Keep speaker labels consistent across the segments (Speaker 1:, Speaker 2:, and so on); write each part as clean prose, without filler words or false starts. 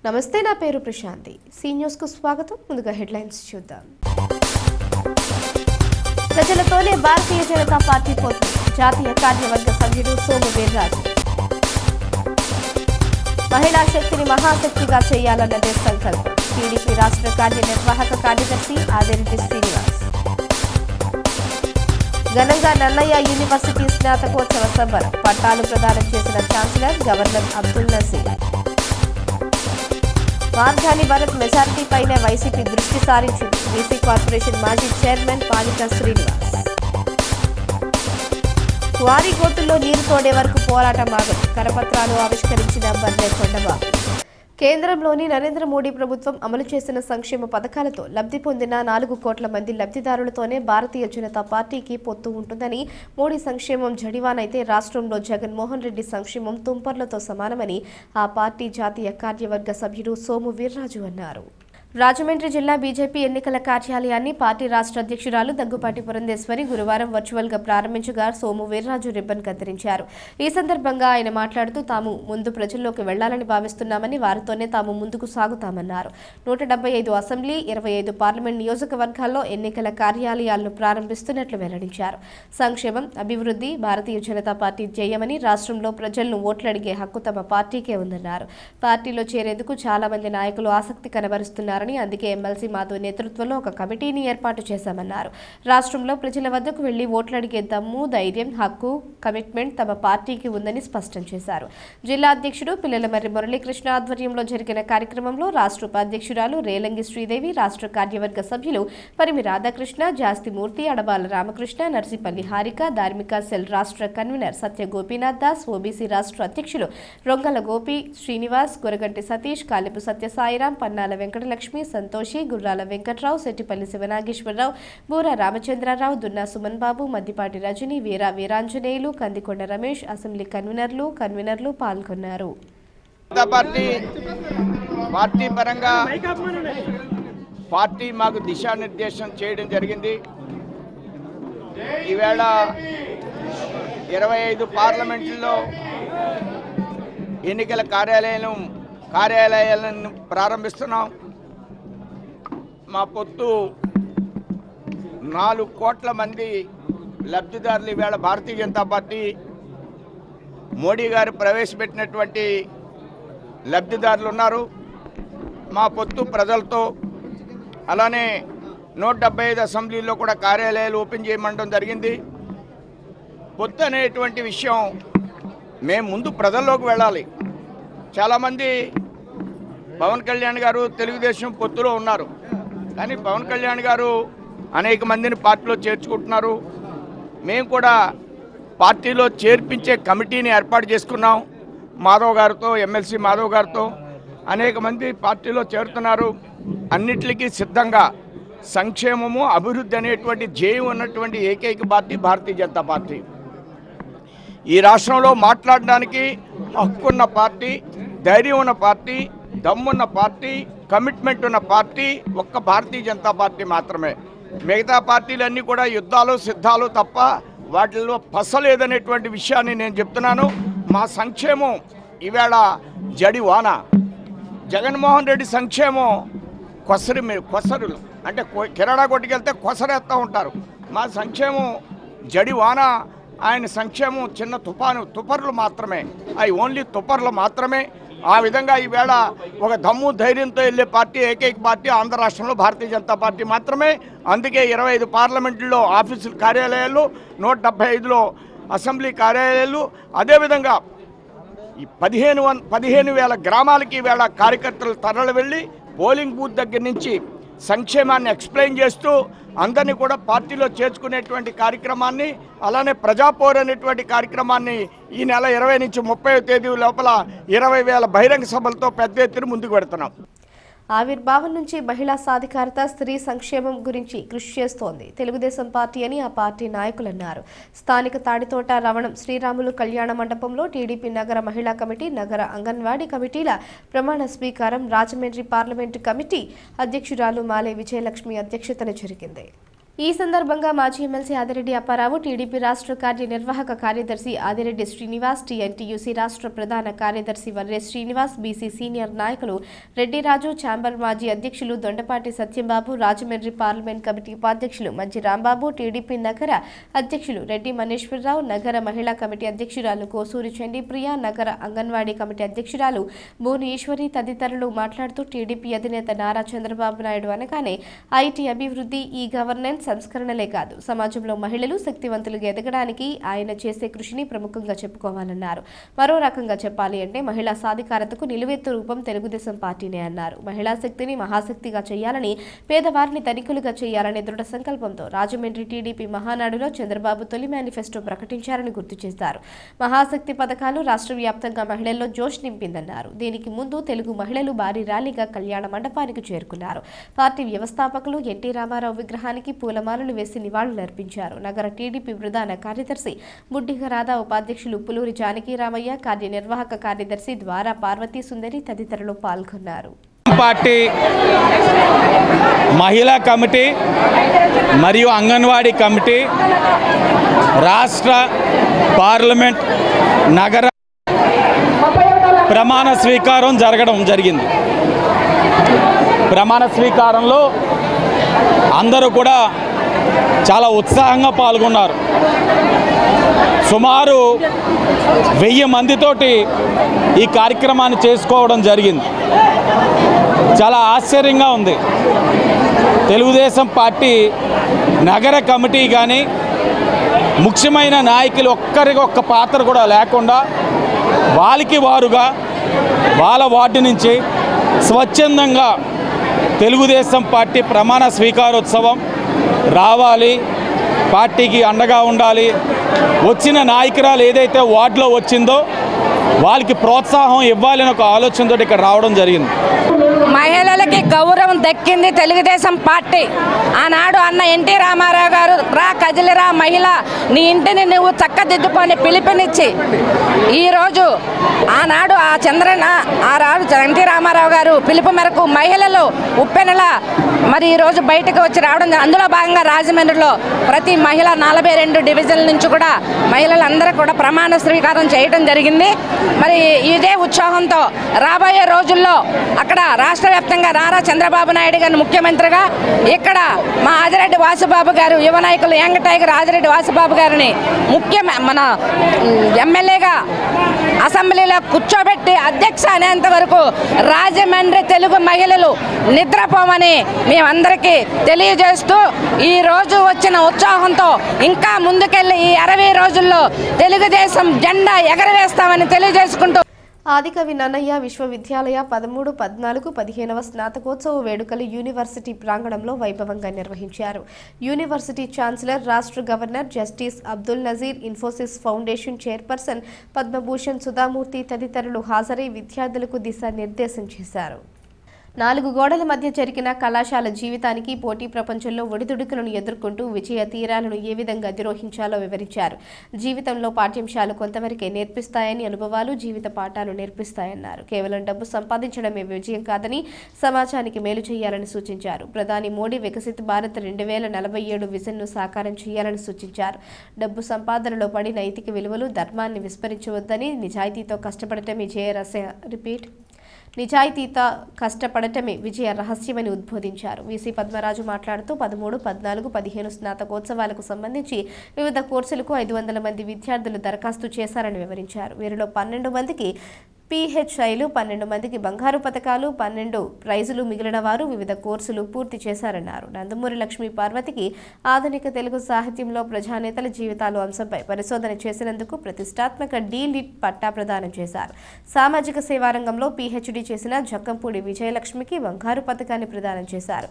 Speaker 1: నమస్తే, నా పేరు ప్రశాంతి. సి న్యూస్ కు స్వాగతం. ముందుగా హెడ్లైన్స్ చూద్దాం. ప్రజలతోనే భారతీయ జనతా పార్టీ పొత్తు. జాతీయ కార్యవర్గ సభ్యుడు సోము వీర్రాజు. మహిళా శక్తిని మహాశక్తిగా చేయాలన్నదే సంకల్పం. టీడీపీ రాష్ట్ర కార్యనిర్వాహక కార్యదర్శి ఆదిరెడ్డి శ్రీనివాస్. ఘనంగా నన్నయ్య యూనివర్సిటీ స్నాతకోత్సవ సంబరం. పట్టాలు ప్రదానం చేసిన ఛాన్సలర్ గవర్నర్ అబ్దుల్ నజీర్. మార్గాని భరత్ మెజారిటీపైనే వైసీపీ దృష్టి సారించింది. బీసీ కార్పొరేషన్ మాజీ చైర్మన్ పాలిక శ్రీనివాస్. క్వారీ గోతుల్లో నీరు తోడే వరకు పోరాటం ఆగదు. కరపత్రాలు ఆవిష్కరించిన బర్లే కొండబాబు. కేంద్రంలోని నరేంద్ర మోడీ ప్రభుత్వం అమలు చేసిన సంక్షేమ పథకాలతో లబ్ధి పొందిన 4 కోట్ల మంది లబ్ధిదారులతోనే భారతీయ జనతా పార్టీకి పొత్తు ఉంటుందని, మోడీ సంక్షేమం జడివానైతే రాష్ట్రంలో జగన్మోహన్ రెడ్డి సంక్షేమం తుంపర్లతో సమానమని ఆ పార్టీ జాతీయ కార్యవర్గ సభ్యుడు సోము వీర్రాజు అన్నారు. రాజమండ్రి జిల్లా బీజేపీ ఎన్నికల కార్యాలయాన్ని పార్టీ రాష్ట్ర అధ్యక్షురాలు దగ్గుపాటి పురంధేశ్వరి గురువారం వర్చువల్ గా ప్రారంభించగా సోము వీర్రాజు రిబ్బన్ కత్తిరించారు. ఈ సందర్భంగా ఆయన మాట్లాడుతూ తాము ముందు ప్రజల్లోకి వెళ్లాలని భావిస్తున్నామని, వారితోనే తాము ముందుకు సాగుతామన్నారు. 175 అసెంబ్లీ, 25 పార్లమెంట్ నియోజకవర్గాల్లో ఎన్నికల కార్యాలయాలను ప్రారంభిస్తున్నట్లు వెల్లడించారు. సంక్షేమం, అభివృద్ధి భారతీయ జనతా పార్టీ ధ్యేయమని, రాష్ట్రంలో ప్రజలను ఓట్లడిగే హక్కు తమ పార్టీకే ఉందన్నారు. పార్టీలో చేరేందుకు చాలా మంది నాయకులు ఆసక్తి కనబరుస్తున్నారు. అందుకే ఎమ్మెల్సీ మాధవ్ నేతృత్వంలో ఒక కమిటీని ఏర్పాటు చేశామన్నారు. రాష్ట్రంలో ప్రజల వద్దకు వెళ్లి ఓట్లడిగే దమ్ము, ధైర్యం, హక్కు, కమిట్మెంట్ తమ పార్టీకి ఉందని స్పష్టం చేశారు. జిల్లా అధ్యక్షుడు పిల్లలమర్రి మురళీకృష్ణ ఆధ్వర్యంలో జరిగిన కార్యక్రమంలో రాష్ట్ర ఉపాధ్యక్షురాలు రేలంగి శ్రీదేవి, రాష్ట్ర కార్యవర్గ సభ్యులు పరిమి రాధాకృష్ణ, జాస్తిమూర్తి, అడబాల రామకృష్ణ, నర్సిపల్లి హారిక, ధార్మిక సెల్ రాష్ట్ర కన్వీనర్ సత్య గోపీనాథ్ దాస్, ఓబీసీ రాష్ట్ర అధ్యక్షులు రొంగల గోపి శ్రీనివాస్, గురగంటి సతీష్, కాలిపు సత్యసాయిరాం, పన్నాల వెంకటలక్ష్మి, సంతోషి, గుర్రాల వెంకట్రావు, శెట్టిపల్లి శివనాగేశ్వరరావు, బూర రామచంద్రరావు, దున్నా సుమన్ బాబు, మద్దిపాటి రజని, వీరాంజనేయులు, కందికొండ రమేష్, అసెంబ్లీ కన్వీనర్లు పాల్గొన్నారు.
Speaker 2: పార్టీ పరంగా పార్టీ మాకు దిశానిర్దేశం చేయడం జరిగింది. ఈవేళ 25 పార్లమెంట్లో ఎన్నికల కార్యాలయాలను ప్రారంభిస్తున్నాం. మా పొత్తు 4 కోట్ల మంది లబ్ధిదారులు ఈవేళ భారతీయ జనతా పార్టీ మోడీ గారు ప్రవేశపెట్టినటువంటి లబ్ధిదారులు ఉన్నారు. మా పొత్తు ప్రజలతో, అలానే 175 అసెంబ్లీలో కూడా కార్యాలయాలు ఓపెన్ చేయమంటం జరిగింది. పొత్తు అనేటువంటి విషయం మేము ముందు ప్రజల్లోకి వెళ్ళాలి. చాలామంది పవన్ కళ్యాణ్ గారు తెలుగుదేశం పొత్తులో ఉన్నారు, కానీ పవన్ కళ్యాణ్ గారు అనేక మందిని పార్టీలో చేర్చుకుంటున్నారు. మేము కూడా పార్టీలో చేర్పించే కమిటీని ఏర్పాటు చేసుకున్నాం. మాధవ్ గారితో, ఎమ్మెల్సీ మాధవ్ గారితో అనేక మంది పార్టీలో చేరుతున్నారు. అన్నిటికీ సిద్ధంగా సంక్షేమము, అభివృద్ధి అనేటువంటి ధ్యేయం ఉన్నటువంటి ఏకైక పార్టీ భారతీయ జనతా పార్టీ. ఈ రాష్ట్రంలో మాట్లాడడానికి హక్కున్న పార్టీ, ధైర్యం ఉన్న పార్టీ, దమ్మున్న పార్టీ, కమిట్మెంట్ ఉన్న పార్టీ ఒక్క భారతీయ జనతా పార్టీ మాత్రమే. మిగతా పార్టీలన్నీ కూడా యుద్ధాలు, సిద్ధాలు తప్ప వాటిల్లో పసలేదనేటువంటి విషయాన్ని నేను చెప్తున్నాను. మా సంక్షేమం ఈవేళ జడివాన. జగన్మోహన్ రెడ్డి సంక్షేమం కొసరులు అంటే కిరాణా కొట్టుకెళ్తే కొసరేస్తూ ఉంటారు. మా సంక్షేమం జడివాన. ఆయన సంక్షేమం చిన్న తుపర్లు మాత్రమే, అవి ఓన్లీ తుపర్లు మాత్రమే. ఆ విధంగా ఈవేళ ఒక దమ్ము, ధైర్యంతో వెళ్ళే పార్టీ, ఏకైక పార్టీ ఆంధ్ర రాష్ట్రంలో భారతీయ జనతా పార్టీ మాత్రమే. అందుకే 25 పార్లమెంట్లో ఆఫీసుల కార్యాలయాలు, 175లో అసెంబ్లీ కార్యాలయాలు, అదేవిధంగా ఈ 15,000 గ్రామాలకి ఈవేళ కార్యకర్తలు తరలి వెళ్ళి పోలింగ్ బూత్ దగ్గర నుంచి సంక్షేమాన్ని ఎక్స్ప్లెయిన్ చేస్తూ అందరినీ కూడా పార్టీలో చేర్చుకునేటువంటి కార్యక్రమాన్ని, అలానే ప్రజాపోర్ అనేటువంటి కార్యక్రమాన్ని ఈ నెల 20 నుంచి 30వ తేదీ లోపల 20,000 బహిరంగ సభలతో పెద్ద ఎత్తున ముందుకు పెడుతున్నాం.
Speaker 1: ఆవిర్భావం నుంచి మహిళా సాధికారత, స్త్రీ సంక్షేమం గురించి కృషి చేస్తోంది తెలుగుదేశం పార్టీ అని ఆ పార్టీ నాయకులు అన్నారు. స్థానిక తాడితోట రవణం శ్రీరాములు కళ్యాణ మండపంలో టీడీపీ నగర మహిళా కమిటీ, నగర అంగన్వాడీ కమిటీల ప్రమాణ స్వీకారం రాజమండ్రి పార్లమెంటు కమిటీ అధ్యక్షురాలు మాలే విజయలక్ష్మి అధ్యక్షతన జరిగింది. ఈ సందర్భంగా మాజీ ఎమ్మెల్సీ ఆదిరెడ్డి అప్పారావు, టీడీపీ రాష్ట్ర కార్యనిర్వాహక కార్యదర్శి ఆదిరెడ్డి శ్రీనివాస్, టీఎన్టీయూసీ రాష్ట్ర ప్రధాన కార్యదర్శి వర్రే శ్రీనివాస్, బీసీ సీనియర్ నాయకులు రెడ్డిరాజు, ఛాంబర్ మాజీ అధ్యక్షులు దొండపాటి సత్యంబాబు, రాజమండ్రి పార్లమెంట్ కమిటీ ఉపాధ్యక్షులు మంచి రాంబాబు, టీడీపీ నగర అధ్యక్షులు రెడ్డి మనేశ్వరరావు, నగర మహిళా కమిటీ అధ్యక్షురాలు కోసూరి చండీప్రియ, నగర అంగన్వాడీ కమిటీ అధ్యక్షురాలు బోని ఈశ్వరి తదితరులు మాట్లాడుతూ టీడీపీ అధినేత నారా చంద్రబాబు నాయుడు అనగానే ఐటీ అభివృద్ధి, ఈ గవర్నెన్స్ సంస్కరణలే కాదు, సమాజంలో మహిళలు శక్తివంతులుగా ఎదగడానికి ఆయన చేసే కృషిని ప్రముఖంగా చెప్పుకోవాలన్నారు. మరో రకంగా చెప్పాలి అంటే మహిళా సాధికారతకు నిలువెత్తు రూపం తెలుగుదేశం పార్టీనే అన్నారు. మహిళా శక్తిని మహాశక్తిగా చేయాలని, పేదవారిని ధనికులుగా చేయాలనే దృఢ సంకల్పంతో రాజమండ్రి టీడీపీ మహానాడులో చంద్రబాబు తొలి మేనిఫెస్టో ప్రకటించారని గుర్తు చేశారు. మహాశక్తి పథకాలు రాష్ట్ర వ్యాప్తంగా మహిళల్లో జోష్ నింపిందన్నారు. దీనికి ముందు తెలుగు మహిళలు భారీ ర్యాలీగా కళ్యాణ మండపానికి చేరుకున్నారు. పార్టీ వ్యవస్థాపకులు ఎన్టీ రామారావు విగ్రహానికి పూలమాలలు వేసి నివాళులర్పించారు. నగర టీడీపీ ప్రధాన కార్యదర్శి బుడ్డిగ రాధా, ఉపాధ్యక్షులు పులూరి జానకీరామయ్య, కార్యనిర్వాహక కార్యదర్శి ద్వారా పార్వతీ సుందరి తదితరులు పాల్గొన్నారు.
Speaker 3: పార్టీ మహిళా కమిటీ మరియు అంగన్వాడీ కమిటీ రాష్ట్ర పార్లమెంట్ నగర ప్రమాణ స్వీకారం జరిగింది. ప్రమాణ స్వీకారంలో అందరూ కూడా చాలా ఉత్సాహంగా పాల్గొన్నారు. సుమారు 1000 మందితోటి ఈ కార్యక్రమాన్ని చేసుకోవడం జరిగింది. చాలా ఆశ్చర్యంగా ఉంది. తెలుగుదేశం పార్టీ నగర కమిటీ కానీ ముఖ్యమైన నాయకులు ఒక్కరికి ఒక్క పాత్ర కూడా లేకుండా వాళ్ళకి వారుగా వాళ్ళ వార్డు నుంచి స్వచ్ఛందంగా తెలుగుదేశం పార్టీ ప్రమాణ స్వీకారోత్సవం రావాలి, పార్టీకి అండగా ఉండాలి, వచ్చిన నాయకురాలు ఏదైతే వార్డులో వచ్చిందో వాళ్ళకి ప్రోత్సాహం ఇవ్వాలని ఒక ఆలోచనతో ఇక్కడ రావడం జరిగింది.
Speaker 4: మహిళలకి గౌరవం దక్కింది తెలుగుదేశం పార్టీ. ఆనాడు అన్న ఎన్టీ రామారావు గారు రా కదిలిరా మహిళ, నీ ఇంటిని నువ్వు చక్కదిద్దుకొని పిలుపునిచ్చి ఈరోజు ఆనాడు ఎన్టీ రామారావు గారు పిలుపు మేరకు మహిళలు ఉప్పెనల మరి ఈరోజు బయటకు వచ్చి రావడం. అందులో భాగంగా రాజమండ్రిలో ప్రతి మహిళ 42 డివిజన్ల నుంచి కూడా మహిళలందరూ కూడా ప్రమాణ స్వీకారం చేయడం జరిగింది. మరి ఇదే ఉత్సాహంతో రాబోయే రోజుల్లో అక్కడ రాష్ట్ర వ్యాప్తంగా నారా చంద్రబాబు నాయుడు గారిని ముఖ్యమంత్రిగా, ఇక్కడ మా ఆదిరెడ్డి వాసుబాబు గారు యువ నాయకులు యంగ్ టైగర్ ఆదిరెడ్డి వాసుబాబు గారిని మన ఎమ్మెల్యేగా అసెంబ్లీలో కూర్చోబెట్టి అధ్యక్ష అనేంత వరకు రాజమండ్రి తెలుగు మహిళలు నిద్రపోమని మేమందరికీ తెలియజేస్తూ ఈరోజు వచ్చిన ఉత్సాహంతో ఇంకా ముందుకెళ్ళి ఈ 60 రోజుల్లో తెలుగుదేశం జెండా ఎగరవేస్తామని తెలియజేసుకుంటూ
Speaker 1: ఆదికవి నన్నయ్య విశ్వవిద్యాలయ 13, 14, 15వ స్నాతకోత్సవ వేడుకలు యూనివర్సిటీ ప్రాంగణంలో వైభవంగా నిర్వహించారు. యూనివర్సిటీ ఛాన్సలర్, రాష్ట్ర governor justice Abdul Nazeer, Infosys foundation chairperson Padma Bhushan Sudha Murthy తదితరులు హాజరై విద్యార్థులకు దిశానిర్దేశం చేశారు. 4 గోడల మధ్య జరిగిన కళాశాల జీవితానికి పోటీ ప్రపంచంలో ఒడిదుడుకులను ఎదుర్కొంటూ విజయ తీరాలను ఏ విధంగా అధిరోహించాలో వివరించారు. జీవితంలో పాఠ్యాంశాలు కొంతవరకే నేర్పిస్తాయని, అనుభవాలు జీవిత పాఠాలు నేర్పిస్తాయన్నారు. కేవలం డబ్బు సంపాదించడమే విజయం కాదని, సమాజానికి మేలు చేయాలని సూచించారు. ప్రధాని మోడీ వికసిత్ భారత్ 2047 విజన్ను సాకారం చేయాలని సూచించారు. డబ్బు సంపాదనలో పడి నైతిక విలువలు, ధర్మాన్ని విస్మరించవద్దని, నిజాయితీతో కష్టపడటమే విజయ రహస్యమని ఉద్బోధించారు. వీసీ పద్మరాజు మాట్లాడుతూ 13, 14, 15 స్నాతకోత్సవాలకు సంబంధించి వివిధ కోర్సులకు 500 మంది విద్యార్థులు దరఖాస్తు చేశారని వివరించారు. వీరిలో 12 మందికి PHIలు, 12 మందికి బంగారు పతకాలు, 12 ప్రైజులు మిగిలిన వారు వివిధ కోర్సులు పూర్తి చేశారన్నారు. నందమూరి లక్ష్మీ పార్వతికి ఆధునిక తెలుగు సాహిత్యంలో ప్రజానేతల జీవితాలు అంశంపై పరిశోధన చేసినందుకు ప్రతిష్టాత్మక D.Litt పట్టా ప్రదానం చేశారు. సామాజిక సేవా రంగంలో PhD చేసిన జక్కంపూడి విజయలక్ష్మికి బంగారు పతకాన్ని ప్రదానం చేశారు.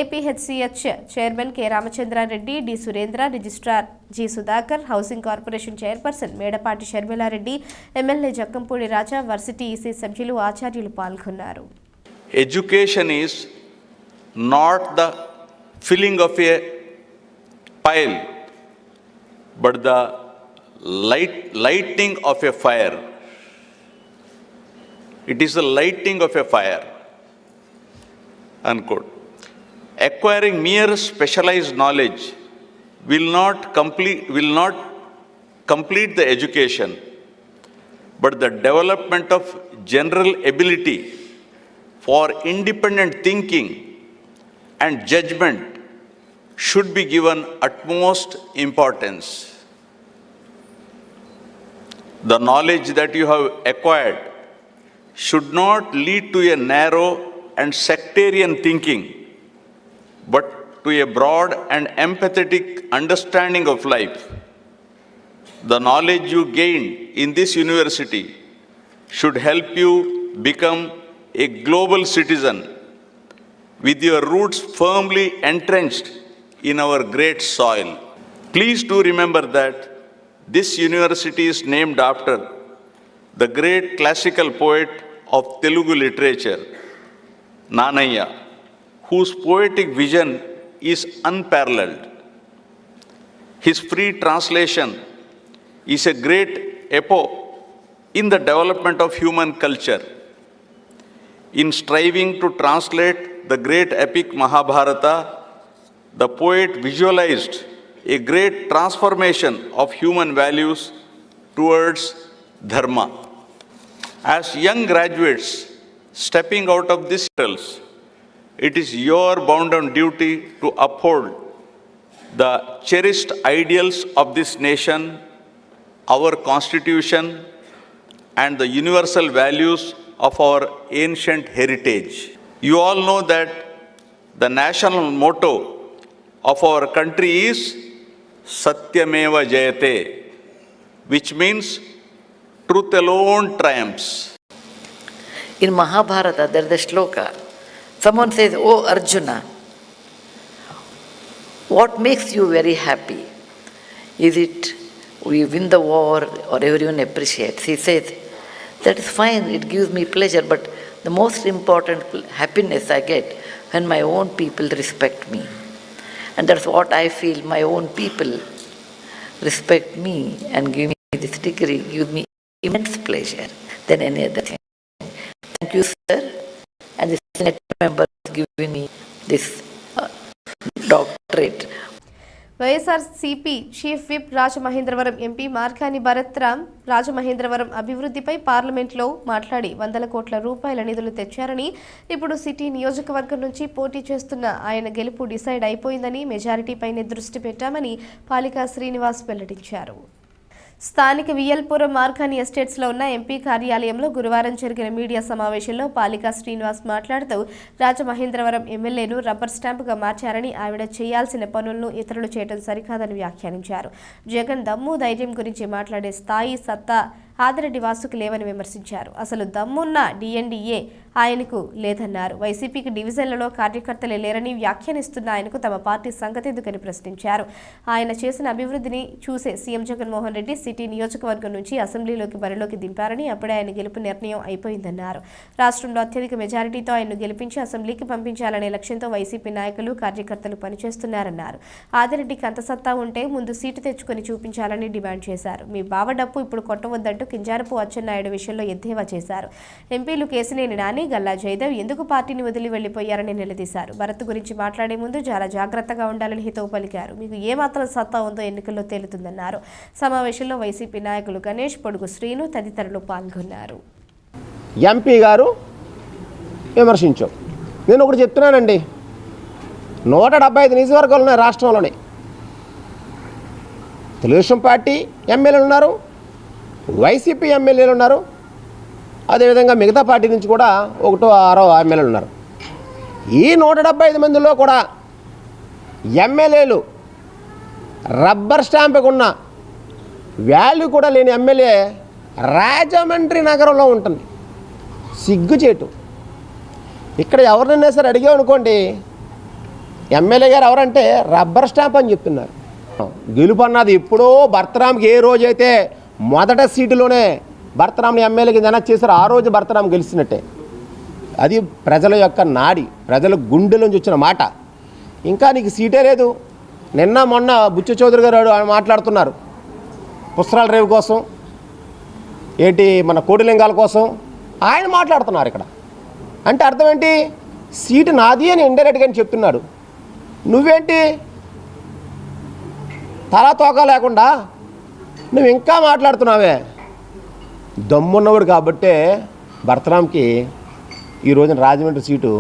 Speaker 1: APHCH chairman K. Ramachandra Reddy, D. Surendra, registrar G. Sudhakar, housing corporation chairperson Medapati Sharmila Reddy, MLA Jakkampudi Raja, varsity EC సభ్యులు, ఆచార్యులు పాల్గొన్నారు.
Speaker 5: Education is not the filling of a pile but the lighting of a fire. It is the lighting of a fire. Unquote. acquiring mere specialized knowledge will not complete the education, but the development of general ability for independent thinking and judgment should be given utmost importance. The knowledge that you have acquired should not lead to a narrow and sectarian thinking, but to a broad and empathetic understanding of life. The knowledge you gain in this university should help you become a global citizen with your roots firmly entrenched in our great soil. Please do remember that this university is named after the great classical poet of Telugu literature, Nanaya, whose poetic vision is unparalleled. His free translation is a great epoch in the development of human culture. In striving to translate the great epic Mahabharata, the poet visualized a great transformation of human values towards dharma. As young graduates stepping out of these halls, it is your bounden duty to uphold the cherished ideals of this nation, our constitution, and the universal values of our ancient heritage. You all know that the national motto of our country is Satyameva Jayate, which means truth alone triumphs.
Speaker 6: In Mahabharata, there is a shloka. Someone says, "Oh Arjuna, what makes you very happy? Is it we win the war or everyone appreciates?" He says, "That is fine, it gives me pleasure, but the most important happiness I get when my own people respect me. And that's what I feel, my own people respect me and give me this degree, gives me immense pleasure than any other thing. Thank you, sir, and the Senate member has given me this doctorate."
Speaker 1: YSRCP chief whip Rajamahendravaram MP Margani Bharath Ram Rajamahendravaram అభివృద్ధిపై పార్లమెంట్లో మాట్లాడి 100 కోట్ల రూపాయల నిధులు తెచ్చారని, ఇప్పుడు city నియోజకవర్గం నుంచి పోటీ చేస్తున్న ఆయన గెలుపు డిసైడ్ అయిపోయిందని, మెజారిటీపైనే దృష్టి పెట్టామని పాలికా శ్రీనివాస్ వెల్లడించారు. స్థానిక వియల్పురం మార్కాని ఎస్టేట్స్లో ఉన్న ఎంపీ కార్యాలయంలో గురువారం జరిగిన మీడియా సమావేశంలో పాలికా శ్రీనివాస్ మాట్లాడుతూ, రాజమహేంద్రవరం ఎమ్మెల్యేను రబ్బర్ స్టాంపుగా మార్చారని, ఆవిడ చేయాల్సిన పనులను ఇతరులు చేయడం సరికాదని వ్యాఖ్యానించారు. జగన్ దమ్ము ధైర్యం గురించి మాట్లాడే స్థాయి, సత్తా ఆదిరెడ్డి వాసుకు లేవని విమర్శించారు. అసలు దమ్మున్న డిఎన్డీఏ ఆయనకు లేదన్నారు. వైసీపీకి డివిజన్లలో కార్యకర్తలే లేరని వ్యాఖ్యానిస్తున్న ఆయనకు తమ పార్టీ సంగతి ఎందుకని ప్రశ్నించారు. ఆయన చేసిన అభివృద్ధిని చూసే సీఎం జగన్మోహన్ రెడ్డి సిటీ నియోజకవర్గం నుంచి అసెంబ్లీలోకి బరిలోకి దింపారని, అప్పుడే ఆయన గెలుపు నిర్ణయం అయిపోయిందన్నారు. రాష్ట్రంలో అత్యధిక మెజారిటీతో ఆయన్ను గెలిపించి అసెంబ్లీకి పంపించాలనే లక్ష్యంతో వైసీపీ నాయకులు, కార్యకర్తలు పనిచేస్తున్నారన్నారు. ఆదిరెడ్డికి అంత సత్తా ఉంటే ముందు సీటు తెచ్చుకొని చూపించాలని డిమాండ్ చేశారు. మీ బావ డప్పు ఇప్పుడు కొట్టవద్దంటూ కింజారపు అచ్చెన్నాయుడు విషయంలో ఎద్దేవా చేశారు. ఎంపీలు కేసినేని నాని, గల్లా జయదేవ్ ఎందుకు పార్టీని వదిలి వెళ్లిపోయారని నిలదీశారు. భరత్ గురించి మాట్లాడే ముందు చాలా జాగ్రత్తగా ఉండాలని హితవు పలికారు. మీకు ఏమాత్రం సత్తా ఉందో ఎన్నికల్లో తేలుతుందన్నారు. సమావేశంలో వైసీపీ నాయకులు గణేష్, పొడుగు శ్రీను తదితరులు పాల్గొన్నారు.
Speaker 7: ఎంపీ గారు విమర్శించాం. నేను ఒకటి చెప్తున్నానండి, 175 నియోజకవర్గాలు ఉన్నాయి రాష్ట్రంలోనే. తెలుగుదేశం పార్టీ ఎమ్మెల్యేలు ఉన్నారు, వైసీపీ ఎమ్మెల్యేలు ఉన్నారు, అదేవిధంగా మిగతా పార్టీ నుంచి కూడా 1-6 ఎమ్మెల్యేలు ఉన్నారు. ఈ 175 మందిలో కూడా ఎమ్మెల్యేలు రబ్బర్ స్టాంపుకు ఉన్న వాల్యూ కూడా లేని ఎమ్మెల్యే రాజమండ్రి నగరంలో ఉంటుంది. సిగ్గుచేటు. ఇక్కడ ఎవరినైనా సరే అడిగామనుకోండి, ఎమ్మెల్యే గారు ఎవరంటే రబ్బర్ స్టాంప్ అని చెప్తున్నారు. గెలుపు అన్నది ఎప్పుడో భర్తరామ్కి ఏ రోజైతే మొదట సీటులోనే భర్తరామ్ని ఎమ్మెల్యేకి వెనక్కి చేశారు, ఆ రోజు భర్తరామ్ గెలిచినట్టే. అది ప్రజల యొక్క నాడి, ప్రజల గుండెలోంచి వచ్చిన మాట. ఇంకా నీకు సీటే లేదు. నిన్న మొన్న బుచ్చ చౌదరి గారు మాట్లాడుతున్నారు పుస్తకాల రేవు కోసం, ఏంటి మన కోటిలింగాల కోసం ఆయన మాట్లాడుతున్నారు ఇక్కడ. అంటే అర్థం ఏంటి? సీటు నాది అని ఇండైరెక్ట్గా చెప్తున్నాడు. నువ్వేంటి తలా తోక లేకుండా నువ్వు ఇంకా మాట్లాడుతున్నావే? దమ్మున్నవాడు కాబట్టే భరతరామ్కి ఈ రోజున రాజమండ్రి సీటు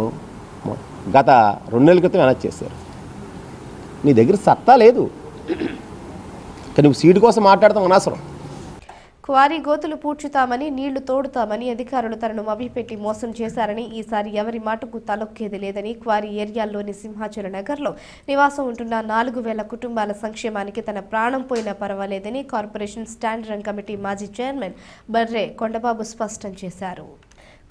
Speaker 7: గత 2 నెలల క్రితం వెనక్కి చేశారు. నీ దగ్గర సత్తా లేదు, కానీ నువ్వు సీటు కోసం మాట్లాడతాం అనవసరం.
Speaker 1: క్వారీ గోతులు పూడ్చుతామని, నీళ్లు తోడుతామని అధికారులు తనను మభ్యపెట్టి మోసం చేశారని, ఈసారి ఎవరి మాటకు తలొక్కేది లేదని, క్వారీ ఏరియాల్లోని సింహాచల నగర్లో నివాసం ఉంటున్న 4,000 కుటుంబాల సంక్షేమానికి తన ప్రాణం పోయినా పర్వాలేదని కార్పొరేషన్ స్టాండింగ్ కమిటీ మాజీ చైర్మన్ బర్రే కొండబాబు స్పష్టం చేశారు.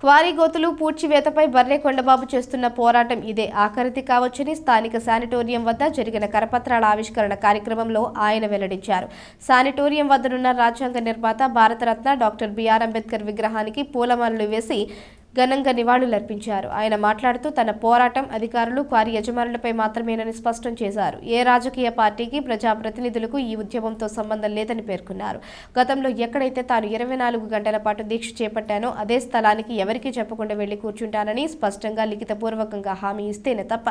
Speaker 1: క్వారీ గోతులు పూడ్చివేతపై బర్రే కొండబాబు చేస్తున్న పోరాటం ఇదే ఆఖరిది కావచ్చని స్థానిక శానిటోరియం వద్ద జరిగిన కరపత్రాల ఆవిష్కరణ కార్యక్రమంలో ఆయన వెల్లడించారు. శానిటోరియం వద్దనున్న రాజ్యాంగ నిర్మాత భారతరత్న డాక్టర్ బిఆర్ అంబేద్కర్ విగ్రహానికి పూలమాలలు వేసి ఘనంగా నివాళులర్పించారు. ఆయన మాట్లాడుతూ తన పోరాటం అధికారులు, క్వారీ యజమానులపై మాత్రమేనని స్పష్టం చేశారు. ఏ రాజకీయ పార్టీకి, ప్రజాప్రతినిధులకు ఈ ఉద్యమంతో సంబంధం లేదని పేర్కొన్నారు. గతంలో ఎక్కడైతే తాను 24 గంటల పాటు దీక్ష చేపట్టానో అదే స్థలానికి ఎవరికీ చెప్పకుండా వెళ్లి కూర్చుంటానని స్పష్టంగా లిఖితపూర్వకంగా హామీ ఇస్తేనే తప్ప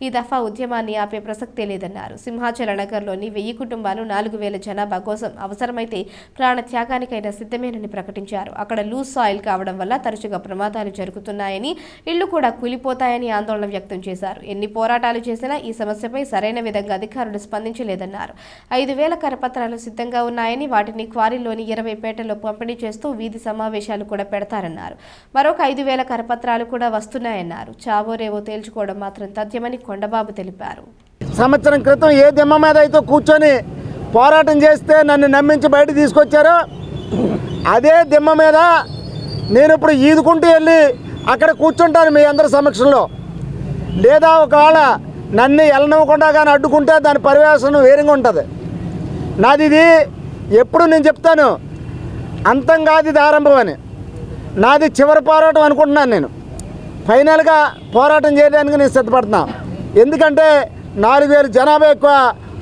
Speaker 1: ఈ దఫా ఉద్యమాన్ని ఆపే ప్రసక్తే లేదన్నారు. సింహాచల నగర్లోని 1000 కుటుంబాలు 4,000 జనాభా కోసం అవసరమైతే ప్రాణ త్యాగానికైనా సిద్ధమేనని ప్రకటించారు. అక్కడ లూజ్ సాయిల్ కావడం వల్ల తరచుగా ప్రమాదాలు జరుగుతున్నాయని, ఇళ్లు కూడా కూలిపోతాయని ఆందోళన వ్యక్తం చేశారు. ఎన్ని పోరాటాలు చేసినా ఈ సమస్యపై సరైన విధంగా అధికారులు స్పందించలేదన్నారు. 5,000 కరపత్రాలు సిద్ధంగా ఉన్నాయని, వాటిని క్వారీలోని 20 పేటల్లో పంపిణీ చేస్తూ వీధి సమావేశాలు కూడా పెడతారన్నారు. మరొక 5,000 కరపత్రాలు కూడా వస్తున్నాయన్నారు. చావోరేవో తేల్చుకోవడం మాత్రం తథ్యమని కొండబాబు తెలిపారు.
Speaker 8: సంవత్సరం క్రితం ఏ దిమ్మ మీద అయితే కూర్చొని పోరాటం చేస్తే నన్ను నమ్మించి బయట తీసుకొచ్చారో అదే దిమ్మ మీద నేను ఇప్పుడు ఈదుకుంటూ వెళ్ళి అక్కడ కూర్చుంటాను మీ అందరి సమక్షంలో. లేదా ఒకవేళ నన్ను వెళ్ళనివ్వకుండా కానీ అడ్డుకుంటే దాని పర్యవేక్షణ వేరుగా ఉంటుంది. నాది ఇది ఎప్పుడు నేను చెప్తాను, అంతం కాదు ఇది ఆరంభం అని. నాది చివరి పోరాటం అనుకుంటున్నాను. నేను ఫైనల్గా పోరాటం చేయడానికి నేను సిద్ధపడుతున్నాను. ఎందుకంటే 4,000 జనాభా ఎక్కువ,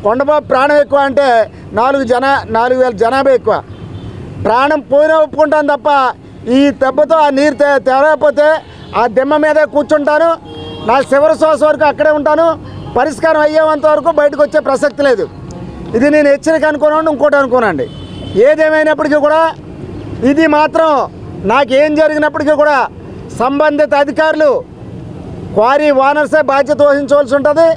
Speaker 8: కొండబాబు ప్రాణం ఎక్కువ అంటే 4,000 జనాభా ఎక్కువ. ప్రాణం పోయినా ఒప్పుకుంటాను తప్ప ఈ దెబ్బతో ఆ నీరు తేవలేకపోతే ఆ దిమ్మ మీదే కూర్చుంటాను. నా చివరి శ్వాస వరకు అక్కడే ఉంటాను. పరిష్కారం అయ్యేంత వరకు బయటకు వచ్చే ప్రసక్తి లేదు. ఇది నేను హెచ్చరిక అనుకున్నాను, ఇంకోటి అనుకోనండి. ఏదేమైనప్పటికీ కూడా ఇది మాత్రం నాకేం జరిగినప్పటికీ కూడా సంబంధిత అధికారులు, క్వారీ ఓనర్సే బాధ్యత వహించవలసి ఉంటుంది.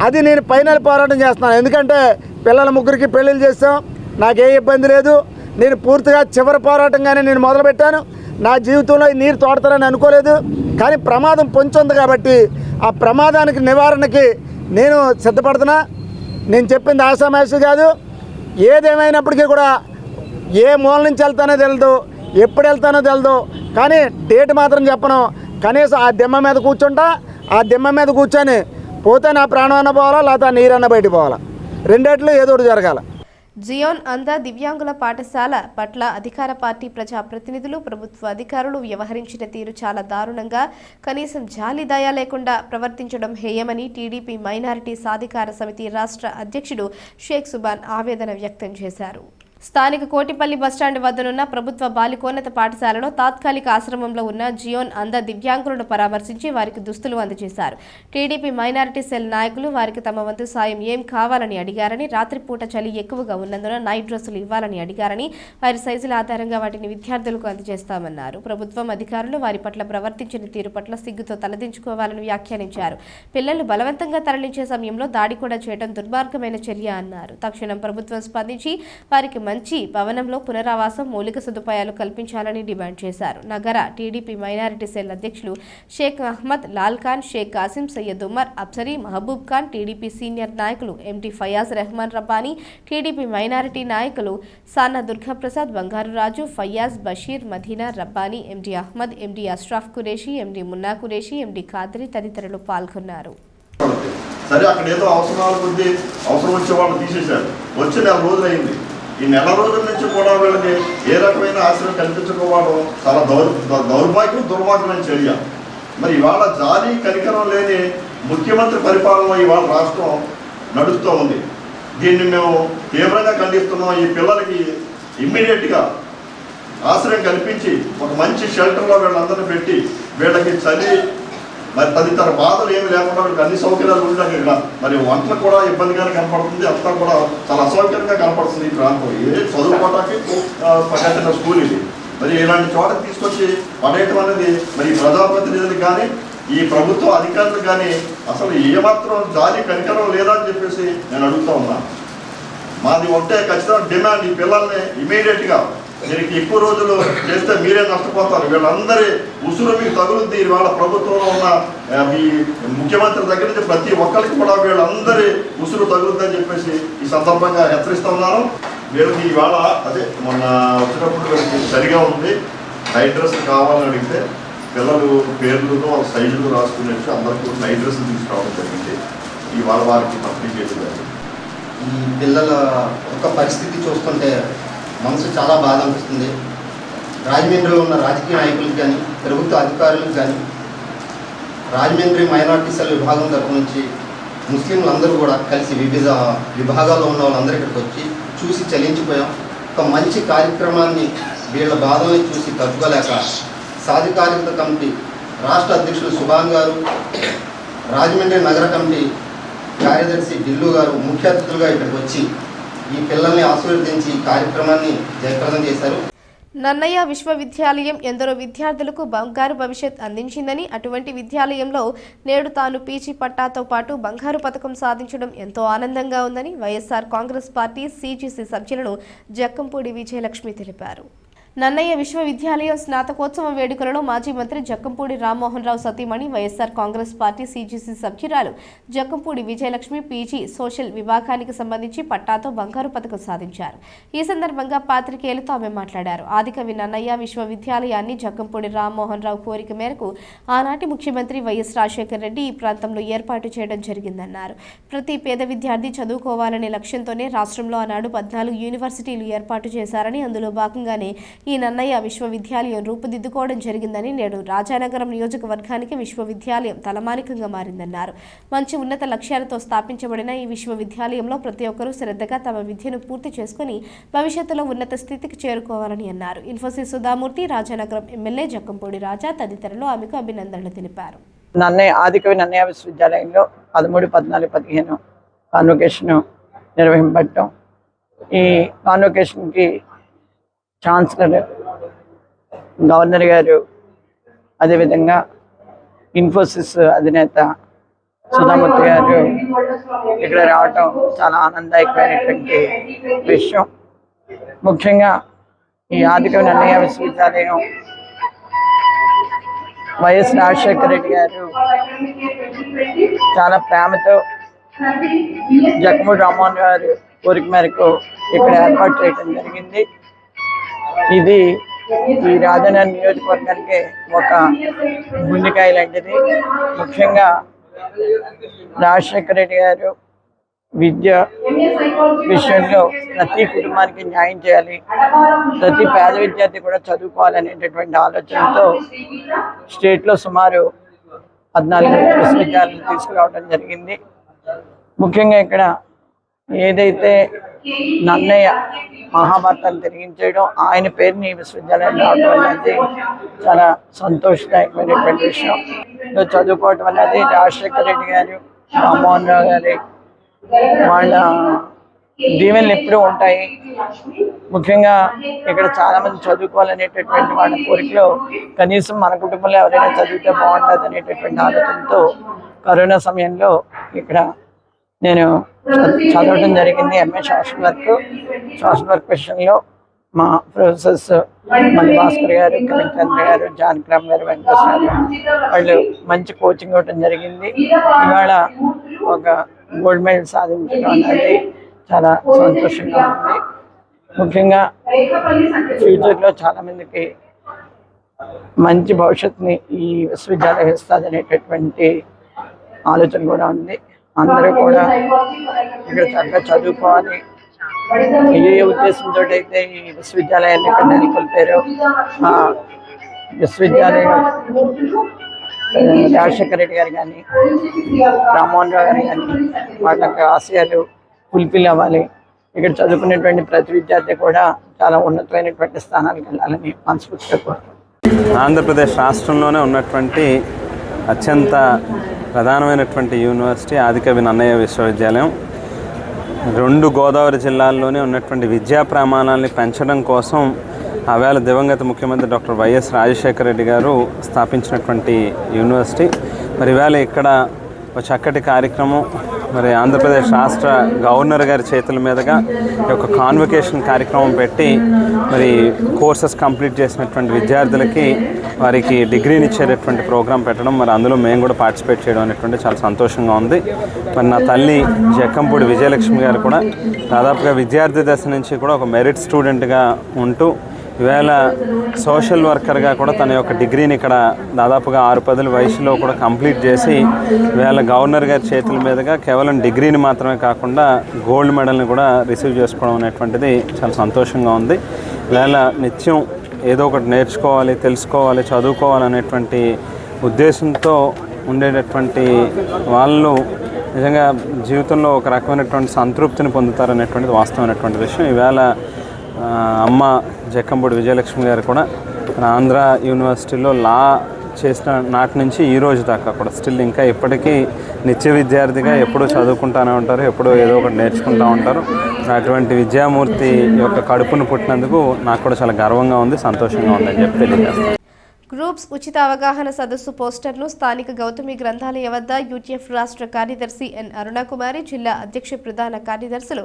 Speaker 8: అది నేను ఫైనల్ పోరాటం చేస్తున్నాను. ఎందుకంటే పిల్లల 3కి పెళ్ళిళ్ళు చేస్తాం, నాకే ఇబ్బంది లేదు. నేను పూర్తిగా చివరి పోరాటంగానే నేను మొదలుపెట్టాను. నా జీవితంలో ఈ నీరు తోడతారని అనుకోలేదు. కానీ ప్రమాదం పొంచి ఉంది కాబట్టి ఆ ప్రమాదానికి నివారణకి నేను సిద్ధపడుతున్నా. నేను చెప్పింది ఆషామాషి కాదు. ఏదేమైనప్పటికీ కూడా ఏ మూల నుంచి వెళ్తానో తెలియదు, ఎప్పుడు వెళ్తానో తెలియదు. కానీ డేట్ మాత్రం చెప్పను. కనీసం ఆ దిమ్మ మీద కూర్చుంటా. ఆ దిమ్మ మీద కూర్చొని పోతే నా ప్రాణం అన్న పోవాలా, లేకపోతే ఆ నీరన్న బయట పోవాలా. రెండేట్లో ఏదో ఒకటి జరగాల.
Speaker 1: జియోన్ అంద దివ్యాంగుల పాఠశాల పట్ల అధికార పార్టీ, ప్రజాప్రతినిధులు, ప్రభుత్వ అధికారులు వ్యవహరించిన తీరు చాలా దారుణంగా, కనీసం జాలి దయ లేకుండా ప్రవర్తించడం హేయమని టీడీపీ మైనారిటీ సాధికార సమితి రాష్ట్ర అధ్యక్షుడు షేక్ సుబాన్ ఆవేదన వ్యక్తం చేశారు. స్థానిక కోటిపల్లి బస్టాండ్ వద్దనున్న ప్రభుత్వ బాలికోన్నత పాఠశాలలో తాత్కాలిక ఆశ్రమంలో ఉన్న జియోన్ అంద దివ్యాంగులను పరామర్శించి వారికి దుస్తులు అందజేశారు. టీడీపీ మైనారిటీ సెల్ నాయకులు వారికి తమ వంతు సాయం ఏం కావాలని అడిగారని, రాత్రిపూట చలి ఎక్కువగా ఉన్నందున నైట్ డ్రెస్సులు ఇవ్వాలని అడిగారని, వారి సైజుల ఆధారంగా వాటిని విద్యార్థులకు అందజేస్తామన్నారు. ప్రభుత్వం అధికారులు వారి పట్ల ప్రవర్తించిన తీరు పట్ల సిగ్గుతో తలదించుకోవాలని వ్యాఖ్యానించారు. పిల్లలు బలవంతంగా తరలించే సమయంలో దాడి కూడా చేయడం దుర్మార్గమైన చర్య అన్నారు. తక్షణం ప్రభుత్వం స్పందించి వారికి మంచి భవనంలో పునరావాసం, మౌలిక సదుపాయాలు కల్పించాలని డిమాండ్ చేశారు. నగర టీడీపీ మైనారిటీ సెల్ అధ్యక్షులు షేక్ అహ్మద్, లాల్ ఖాన్, షేక్ కాసిం, సయ్యద్ ఉమర్, అబ్సరీ, మహబూబ్ ఖాన్, టీడీపీ సీనియర్ నాయకులు ఎండి ఫయాజ్ రెహమాన్ రబ్బానీ, టీడీపీ మైనారిటీ నాయకులు సానా దుర్గాప్రసాద్, బంగారు రాజు, ఫయాజ్, బషీర్, మదీనా, రబ్బానీ, ఎండి అహ్మద్, ఎండి అష్రఫ్ ఖురేషి, ఎండి మున్నా ఖురేషి, ఎండి ఖాద్రి తదితరులు పాల్గొన్నారు.
Speaker 9: సరే, అక్కడ ఏదో అవసరాల కొద్దీ అవసరం వచ్చే వాళ్ళు తీసేశారు. వచ్చి 4 రోజులు అయింది. ఈ 4 రోజుల నుంచి కూడా వీళ్ళకి ఏ రకమైన ఆశ్రయం కల్పించకపోవడం చాలా దౌర్భాగ్యం, దుర్మార్గమైన చర్య. మరి ఇవాళ జాలి కనికరం లేని ముఖ్యమంత్రి పరిపాలన ఇవాళ రాష్ట్రం నడుస్తూ ఉంది. దీన్ని మేము తీవ్రంగా ఖండిస్తున్నాం. ఈ పిల్లలకి ఇమ్మీడియట్గా ఆశ్రయం కల్పించి ఒక మంచి షెల్టర్లో వీళ్ళందరినీ పెట్టి వీళ్ళకి చలి మరి తదితర బాధలు ఏమి లేకుండా వీళ్ళకి అన్ని సౌకర్యాలు ఉంటాయి ఇక్కడ. మరి వంటలు కూడా ఇబ్బందిగానే కనపడుతుంది, అంతా కూడా చాలా అసౌకర్యంగా కనపడుతుంది ఈ ప్రాంతం. చదువుకోవటానికి కట్టిన స్కూల్ ఇది. మరి ఇలాంటి చోటకి తీసుకొచ్చి పడేయటం అనేది మరి ప్రజాప్రతినిధులకు కానీ ఈ ప్రభుత్వ అధికారులకు కానీ అసలు ఏమాత్రం జాలి కనికరం లేదా అని చెప్పేసి నేను అడుగుతా ఉన్నా. మాది ఒకటే ఖచ్చితంగా డిమాండ్, ఈ పిల్లల్ని ఇమీడియట్గా దీనికి ఎక్కువ రోజులు చేస్తే మీరే నష్టపోతారు. వీళ్ళందరి ఉసురు మీకు తగులుద్ది. వాళ్ళ ప్రభుత్వంలో ఉన్న మీ ముఖ్యమంత్రి దగ్గర నుంచి ప్రతి ఒక్కరికి కూడా వీళ్ళందరి ఉసురు తగులుద్దని చెప్పేసి ఈ సందర్భంగా హెచ్చరిస్తూ ఉన్నాను. వీళ్ళకి ఇవాళ అదే మొన్న వచ్చినప్పుడు వీళ్ళకి సరిగా ఉంది, నైట్ డ్రెస్ కావాలని అడిగితే పిల్లలు పేర్లతో వాళ్ళ సైజులు రాసుకునేట్టు అందరికీ నైట్ డ్రెస్సులు తీసుకురావడం జరిగింది. ఇవాళ వారికి పంపిణీ చేయడం.
Speaker 10: ఈ పిల్లల ఒక పరిస్థితి చూస్తుంటే మనసు చాలా బాధ అనిపిస్తుంది. రాజమండ్రిలో ఉన్న రాజకీయ నాయకులకు కానీ ప్రభుత్వ అధికారులకు కానీ రాజమండ్రి మైనార్టీ సెల్ విభాగం తరఫు నుంచి ముస్లింలు అందరూ కూడా కలిసి వివిధ విభాగాల్లో ఉన్న వాళ్ళందరూ ఇక్కడికి వచ్చి చూసి చలించిపోయాం. ఒక మంచి కార్యక్రమాన్ని వీళ్ళ బాధల్ని చూసి తట్టుకోలేక సాధికారికత కమిటీ రాష్ట్ర అధ్యక్షులు సుభాన్ గారు, రాజమండ్రి నగర కమిటీ కార్యదర్శి ఢిల్లు గారు ముఖ్య అతిథులుగా ఇక్కడికి వచ్చి ఈ పిల్లల్ని ఆశీర్వదించి ఈ కార్యక్రమాన్ని జయప్రదం చేశారు.
Speaker 1: నన్నయ్య విశ్వవిద్యాలయం ఎందరో విద్యార్థులకు బంగారు భవిష్యత్ అందించిందని, అటువంటి విద్యాలయంలో నేడు తాను పీజీ పట్టాతో పాటు బంగారు పథకం సాధించడం ఎంతో ఆనందంగా ఉందని వైఎస్ఆర్ కాంగ్రెస్ పార్టీ సీజీసీ సభ్యులను జక్కంపూడి విజయలక్ష్మి తెలిపారు. నన్నయ్య విశ్వవిద్యాలయం స్నాతకోత్సవ వేడుకలలో మాజీ మంత్రి జక్కంపూడి రామ్మోహన్ రావు సతీమణి వైఎస్ఆర్ కాంగ్రెస్ పార్టీ సీజీసీ సభ్యురాలు జక్కంపూడి విజయలక్ష్మి పీజీ సోషల్ విభాగానికి సంబంధించి పట్టాతో బంగారు పథకం సాధించారు. ఈ సందర్భంగా పాత్రికేయులతో ఆమె మాట్లాడారు. ఆదికవి నన్నయ్య విశ్వవిద్యాలయాన్ని జక్కంపూడి రామ్మోహన్ రావు కోరిక మేరకు ఆనాటి ముఖ్యమంత్రి వైఎస్ రాజశేఖర రెడ్డి ఈ ప్రాంతంలో ఏర్పాటు చేయడం జరిగిందన్నారు. ప్రతి పేద విద్యార్థి చదువుకోవాలనే లక్ష్యంతోనే రాష్ట్రంలో ఆనాడు 14 యూనివర్సిటీలు ఏర్పాటు చేశారని, అందులో భాగంగానే ఈ నన్నయ్య విశ్వవిద్యాలయం రూపుదిద్దుకోవడం జరిగిందని, నేడు రాజానగరం నియోజకవర్గానికి విశ్వవిద్యాలయం తలమానికంగా మారిందన్నారు. మంచి ఉన్నత లక్ష్యాలతో స్థాపించబడిన ఈ విశ్వవిద్యాలయంలో ప్రతి ఒక్కరూ శ్రద్ధగా తమ విద్యను పూర్తి చేసుకుని భవిష్యత్తులో ఉన్నత స్థితికి చేరుకోవాలని అన్నారు. ఇన్ఫోసిస్ సుధామూర్తి, రాజానగరం ఎమ్మెల్యే జక్కంపూడి రాజా తదితరులు ఆమెకు అభినందనలు తెలిపారు.
Speaker 11: ఆదికవి నన్నయ్య విశ్వవిద్యాలయంలో 13, 14, 15 కాన్వకేషన్ నిర్వహింపబడటం, ఈ కాన్వకేషన్కి ఛాన్సలర్, గవర్నర్ గారు, అదేవిధంగా ఇన్ఫోసిస్ అధినేత సుధామూర్తి గారు ఇక్కడ రావటం చాలా ఆనందదాయకమైనటువంటి విషయం. ముఖ్యంగా ఈ ఆదికవి నన్నయ్య విశ్వవిద్యాలయం వైఎస్ రాజశేఖర రెడ్డి గారు చాలా ప్రేమతో జక్కంపూడి రామ్మోహన్ గారు కోరిక మేరకు ఇక్కడ ఏర్పాటు చేయడం జరిగింది. ఇది ఈ రాజనగరం నియోజకవర్గానికి ఒక గుండెకాయ లాంటిది. ముఖ్యంగా రాజశేఖర రెడ్డి గారు విద్య విషయంలో ప్రతి కుటుంబానికి న్యాయం చేయాలి, ప్రతి పేద విద్యార్థి కూడా చదువుకోవాలనేటటువంటి ఆలోచనతో స్టేట్లో సుమారు 14 విశ్వవిద్యాలయాలు తీసుకురావడం జరిగింది. ముఖ్యంగా ఇక్కడ ఏదైతే నన్నయ్య మహాభారతాన్ని తిరిగించడం, ఆయన పేరుని విశ్వవిద్యాలయం రావడం అనేది చాలా సంతోషదాయకమైనటువంటి విషయం. చదువుకోవటం అనేది రాజశేఖర రెడ్డి గారు, రామ్మోహన్ రావు గారి వాళ్ళ దీవెనలు ఎప్పుడూ ఉంటాయి. ముఖ్యంగా ఇక్కడ చాలామంది చదువుకోవాలనేటటువంటి వాళ్ళ కోరికలో కనీసం మన కుటుంబంలో ఎవరైనా చదివితే బాగుంటుంది అనేటటువంటి ఆలోచనతో కరోనా సమయంలో ఇక్కడ నేను చదవడం జరిగింది. ఎంఏ సోషల్ వర్క్ విషయంలో మా ప్రొఫెసర్స్ మల్లి భాస్కర్ గారు, కిరణ్ చంద్ర గారు, జానకిరామ్ గారు, వెంకటేశ్వర గారు వాళ్ళు మంచి కోచింగ్ ఇవ్వడం జరిగింది. ఇవాళ ఒక గోల్డ్ మెడల్ సాధించడం అనేది చాలా సంతోషంగా ఉంది. ముఖ్యంగా ఫ్యూచర్లో చాలామందికి మంచి భవిష్యత్తుని ఈ విశ్వవిద్యాలయం ఇస్తుంది అనేటటువంటి ఆలోచన కూడా ఉంది. అందరూ కూడా ఇక్కడ చక్కగా చదువుకోవాలి, ఏ ఉద్దేశంతో అయితే ఈ విశ్వవిద్యాలయాన్ని ఇక్కడ నెలకొల్పారో ఆ విశ్వవిద్యాలయం రాజశేఖర రెడ్డి గారు కానీ, రామ్మోహన్ రావు గారు కానీ వాళ్ళ ఆశయాలు ఫుల్ఫిల్ అవ్వాలి. ఇక్కడ చదువుకునేటువంటి ప్రతి విద్యార్థి కూడా చాలా ఉన్నతమైనటువంటి స్థానాలకు వెళ్ళాలని మనస్ఫూర్తిగా కోరుతున్నాను.
Speaker 12: ఆంధ్రప్రదేశ్ రాష్ట్రంలోనే ఉన్నటువంటి అత్యంత ప్రధానమైనటువంటి యూనివర్సిటీ ఆదికవి నన్నయ్య విశ్వవిద్యాలయం 2 గోదావరి జిల్లాల్లోనే ఉన్నటువంటి విద్యా ప్రమాణాలని పెంచడం కోసం ఆవేళ దివంగత ముఖ్యమంత్రి డాక్టర్ వైఎస్ రాజశేఖర రెడ్డి గారు స్థాపించినటువంటి యూనివర్సిటీ. మరి ఇవాళ ఇక్కడ ఒక చక్కటి కార్యక్రమం మరి ఆంధ్రప్రదేశ్ రాష్ట్ర గవర్నర్ గారి చేతుల మీదుగా ఈ యొక్క కాన్వకేషన్ కార్యక్రమం పెట్టి మరి కోర్సెస్ కంప్లీట్ చేసినటువంటి విద్యార్థులకి వారికి డిగ్రీని ఇచ్చేటటువంటి ప్రోగ్రాం పెట్టడం, మరి అందులో మేము కూడా పార్టిసిపేట్ చేయడం అనేటువంటి చాలా సంతోషంగా ఉంది. మరి నా తల్లి జక్కంపూడి విజయలక్ష్మి గారు కూడా దాదాపుగా విద్యార్థి దశ నుంచి కూడా ఒక మెరిట్ స్టూడెంట్గా ఉంటూ ఈవేళ సోషల్ వర్కర్గా కూడా తన యొక్క డిగ్రీని ఇక్కడ దాదాపుగా 6-10 వయసులో కూడా కంప్లీట్ చేసి ఈవేళ గవర్నర్ గారి చేతుల మీదుగా కేవలం డిగ్రీని మాత్రమే కాకుండా గోల్డ్ మెడల్ని కూడా రిసీవ్ చేసుకోవడం అనేటువంటిది చాలా సంతోషంగా ఉంది. ఈవేళ నిత్యం ఏదో ఒకటి నేర్చుకోవాలి, తెలుసుకోవాలి, చదువుకోవాలనేటువంటి ఉద్దేశంతో ఉండేటటువంటి వాళ్ళు నిజంగా జీవితంలో ఒక రకమైనటువంటి సంతృప్తిని పొందుతారనేటువంటిది వాస్తవమైనటువంటి విషయం. ఈవేళ అమ్మ జక్కంపూడి విజయలక్ష్మి గారు కూడా ఆంధ్ర యూనివర్సిటీలో లా చేసిన నాటి నుంచి ఈ రోజు దాకా కూడా స్టిల్ ఇంకా ఇప్పటికీ నిత్య విద్యార్థిగా ఎప్పుడూ చదువుకుంటూనే ఉంటారు, ఎప్పుడూ ఏదో ఒకటి నేర్చుకుంటూ ఉంటారు. అటువంటి విద్యామూర్తి యొక్క కడుపును పుట్టినందుకు నాకు కూడా చాలా గర్వంగా ఉంది, సంతోషంగా ఉందని చెప్పి తెలియజేస్తాను.
Speaker 1: గ్రూప్స్ ఉచిత అవగాహన సదస్సు పోస్టర్ను స్థానిక గౌతమి గ్రంథాలయ వద్ద యూటీఎఫ్ రాష్ట్ర కార్యదర్శి ఎన్ అరుణకుమారి, జిల్లా అధ్యక్ష ప్రధాన కార్యదర్శులు